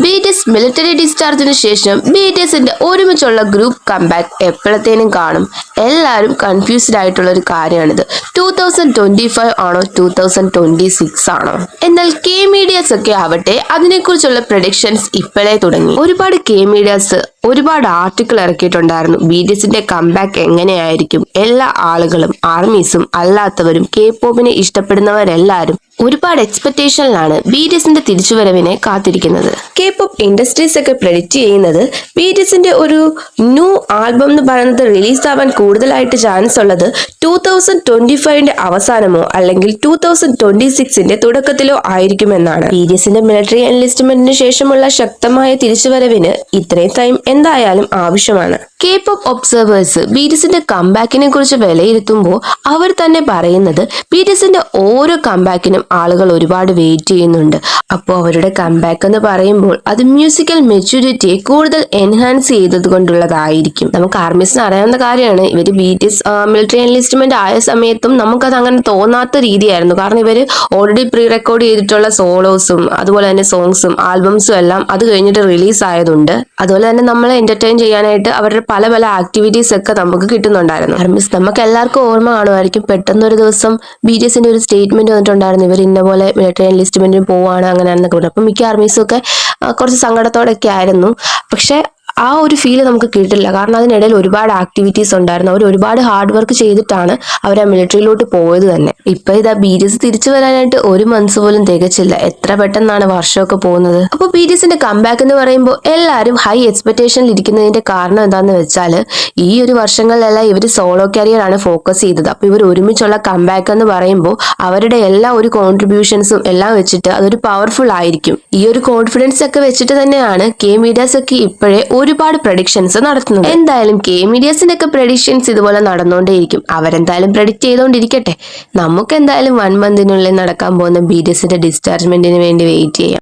BTS military ഡിസ്ചാർജിന് ശേഷം BTSന്റെ ഒരുമിച്ചുള്ള group comeback എപ്പോഴത്തേനും കാണും. എല്ലാവരും കൺഫ്യൂസ്ഡ് ആയിട്ടുള്ള ഒരു കാര്യമാണിത്. 2025 ആണോ 2026 ആണോ? എന്നാൽ കെ മീഡിയാസ് ഒക്കെ ആവട്ടെ അതിനെക്കുറിച്ചുള്ള പ്രഡിക്ഷൻസ് ഇപ്പോഴേ തുടങ്ങി. ഒരുപാട് കെ മീഡിയാസ് ഒരുപാട് ആർട്ടിക്കിൾ ഇറക്കിയിട്ടുണ്ടായിരുന്നു. BTSന്റെ കംബാക്ക് എങ്ങനെയായിരിക്കും. എല്ലാ ആളുകളും ആർമീസും അല്ലാത്തവരും K-പോപ്പിനെ ഇഷ്ടപ്പെടുന്നവരെല്ലാവരും ഒരുപാട് എക്സ്പെക്ടേഷനിലാണ് BTSന്റെ തിരിച്ചുവരവിനെ കാത്തിരിക്കുന്നത്. K-പോപ്പ് ഇൻഡസ്ട്രീസ് ഒക്കെ പ്രെഡിക്റ്റ് ചെയ്യുന്നത് BTSന്റെ ഒരു ന്യൂ ആൽബം എന്ന് പറയുന്നത് റിലീസ് ആവാൻ കൂടുതലായിട്ട് ചാൻസ് ഉള്ളത് 2025ന്റെ അവസാനമോ അല്ലെങ്കിൽ 2026ന്റെ തുടക്കത്തിലോ ആയിരിക്കുമെന്നാണ്. BTSന്റെ മിലിറ്ററി എൻലിസ്റ്റ്മെന്റിന് ശേഷമുള്ള ശക്തമായ തിരിച്ചുവരവിന് ഇത്രയും ടൈം എന്തായാലും ആവശ്യമാണ്. K-പോപ്പ് ഒബ്സർവേഴ്സ് BTSന്റെ കംബാക്കിനെ കുറിച്ച് വിലയിരുത്തുമ്പോൾ അവർ തന്നെ പറയുന്നത് BTSന്റെ ഓരോ കംബാക്കിനും ആളുകൾ ഒരുപാട് വെയിറ്റ് ചെയ്യുന്നുണ്ട്. അപ്പോൾ അവരുടെ കംബാക്ക് എന്ന് പറയുമ്പോൾ അത് മ്യൂസിക്കൽ മെച്യൂരിറ്റിയെ കൂടുതൽ എൻഹാൻസ് ചെയ്തത് കൊണ്ടുള്ളതായിരിക്കും. നമുക്ക് ആർമീസിന് അറിയാവുന്ന കാര്യമാണ്, ഇവർ BTS മിലിറ്ററി എൻലിസ്റ്റ്മെന്റ് ആയ സമയത്തും നമുക്കത് അങ്ങനെ തോന്നാത്ത രീതിയായിരുന്നു. കാരണം ഇവർ ഓൾറെഡി പ്രീ റെക്കോർഡ് ചെയ്തിട്ടുള്ള സോളോസും അതുപോലെ തന്നെ സോങ്സും ആൽബംസും എല്ലാം അത് കഴിഞ്ഞിട്ട് റിലീസ് ആയതുണ്ട്. അതുപോലെ തന്നെ നമ്മളെ എന്റർടൈൻ ചെയ്യാനായിട്ട് അവരുടെ പല പല ആക്ടിവിറ്റീസ് ഒക്കെ നമുക്ക് കിട്ടുന്നുണ്ടായിരുന്നു. ആർമീസ് നമുക്ക് എല്ലാവർക്കും ഓർമ്മ കാണുമായിരിക്കും, പെട്ടെന്നൊരു ദിവസം BTSന്റെ ഒരു സ്റ്റേറ്റ്മെന്റ് വന്നിട്ടുണ്ടായിരുന്നു, ഇവർ ഇന്ന പോലെ മിലിറ്ററി എൻലിസ്റ്റ്മെന്റിന് പോവാണ് അങ്ങനെയാണെന്നൊക്കെ പറഞ്ഞു. അപ്പം മിക്ക ആർമീസും ഒക്കെ കുറച്ച് സങ്കടത്തോടൊക്കെ ആയിരുന്നു. പക്ഷെ ആ ഒരു ഫീല് നമുക്ക് കിട്ടില്ല. കാരണം അതിനിടയിൽ ഒരുപാട് ആക്ടിവിറ്റീസ് ഉണ്ടായിരുന്നു. അവർ ഒരുപാട് ഹാർഡ് വർക്ക് ചെയ്തിട്ടാണ് അവർ ആ മിലിറ്ററിയിലോട്ട് പോയത് തന്നെ. ഇപ്പൊ ഇതാ BTS തിരിച്ചു വരാനായിട്ട് ഒരു മന്ത്സ് പോലും തികച്ചില്ല. എത്ര പെട്ടെന്നാണ് വർഷമൊക്കെ പോകുന്നത്. അപ്പോൾ BTSന്റെ കംബാക്ക് എന്ന് പറയുമ്പോൾ എല്ലാവരും ഹൈ എക്സ്പെക്ടേഷനിൽ ഇരിക്കുന്നതിന്റെ കാരണം എന്താണെന്ന് വെച്ചാൽ ഈ ഒരു വർഷങ്ങളിലെല്ലാം ഇവർ സോളോ കരിയർ ആണ് ഫോക്കസ് ചെയ്തത്. അപ്പോൾ ഇവർ ഒരുമിച്ചുള്ള കംബാക്ക് എന്ന് പറയുമ്പോൾ അവരുടെ എല്ലാ ഒരു കോൺട്രിബ്യൂഷൻസും എല്ലാം വെച്ചിട്ട് അതൊരു പവർഫുൾ ആയിരിക്കും. ഈ ഒരു കോൺഫിഡൻസ് ഒക്കെ വെച്ചിട്ട് തന്നെയാണ് കെ മീഡിയാസ് ഒക്കെ ഇപ്പോഴേ ഒരുപാട് പ്രഡിക്ഷൻസ് നടത്തുന്നത്. എന്തായാലും കെ മീഡിയാസിന്റെ ഒക്കെ പ്രഡിക്ഷൻസ് ഇതുപോലെ നടന്നുകൊണ്ടേയിരിക്കും. അവരെന്തായാലും പ്രഡിക്റ്റ് ചെയ്തുകൊണ്ടിരിക്കട്ടെ. നമുക്ക് എന്തായാലും 1 മന്തിനുള്ളിൽ നടക്കാൻ പോകുന്ന BTSന്റെ ഡിസ്ചാർജ്മെന്റിന് വേണ്ടി വെയിറ്റ് ചെയ്യാം.